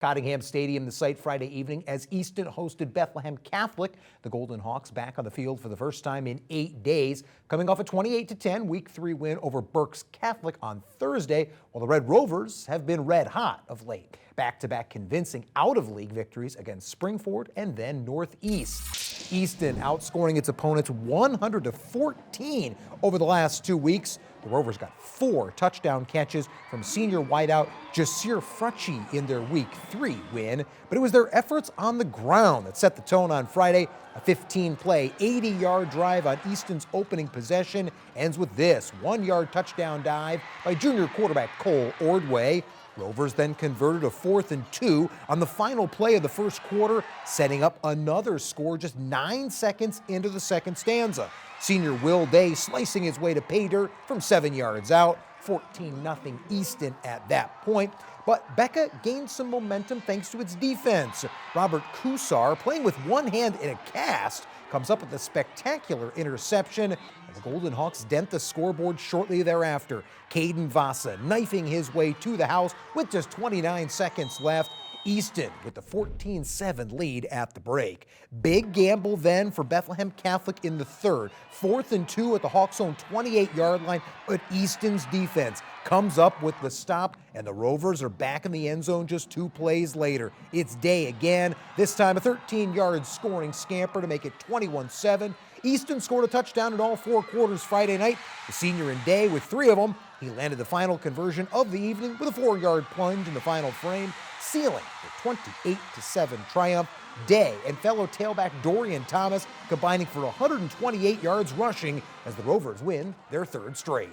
Cottingham Stadium, the site Friday evening as Easton hosted Bethlehem Catholic. The Golden Hawks back on the field for the first time in 8 days, coming off a 28-10 Week 3 win over Berks Catholic on Thursday, while the Red Rovers have been red hot of late. Back-to-back convincing out-of-league victories against Springford and then Northeast. Easton outscoring its opponents 100-14 over the last 2 weeks. The Rovers got 4 touchdown catches from senior wideout Jasir Frucci in their Week 3 win, but it was their efforts on the ground that set the tone on Friday. A 15-play, 80-yard drive on Easton's opening possession ends with this 1-yard touchdown dive by junior quarterback Cole Ordway. Rovers then converted a 4th and 2 on the final play of the first quarter, setting up another score just 9 seconds into the second stanza. Senior Will Day slicing his way to pay dirt from 7 yards out, 14-0 Easton at that point. But Becca gained some momentum thanks to its defense. Robert Kusar, playing with one hand in a cast, comes up with a spectacular interception, and the Golden Hawks dent the scoreboard shortly thereafter. Caden Vasa knifing his way to the house with just 29 seconds left. Easton with the 14-7 lead at the break. Big gamble then for Bethlehem Catholic in the third. 4th and 2 at the Hawks' own 28-yard line, but Easton's defense comes up with the stop, and the Rovers are back in the end zone just 2 plays later. It's Day again, this time a 13-yard scoring scamper to make it 21-7. Easton scored a touchdown in all 4 quarters Friday night. The senior and Day with 3 of them. He landed the final conversion of the evening with a 4-yard plunge in the final frame, sealing the 28-7 triumph. Day and fellow tailback Dorian Thomas combining for 128 yards rushing as the Rovers win their 3rd straight.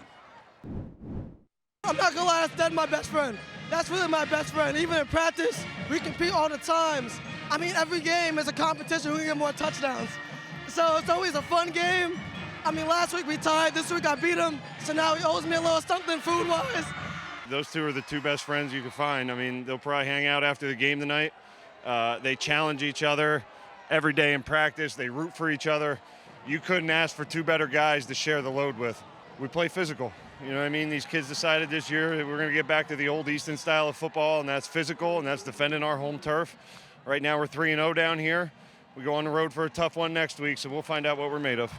I'm not gonna lie, that's my best friend. That's really my best friend. Even in practice, we compete all the times. I mean, every game is a competition who can get more touchdowns. So it's always a fun game. I mean, last week we tied, this week I beat him, so now he owes me a little something food-wise. Those 2 are the 2 best friends you can find. I mean, they'll probably hang out after the game tonight. They challenge each other every day in practice. They root for each other. You couldn't ask for 2 better guys to share the load with. We play physical. You know what I mean? These kids decided this year that we're going to get back to the old Easton style of football, and that's physical, and that's defending our home turf. Right now we're 3-0 down here. We go on the road for a tough one next week, so we'll find out what we're made of.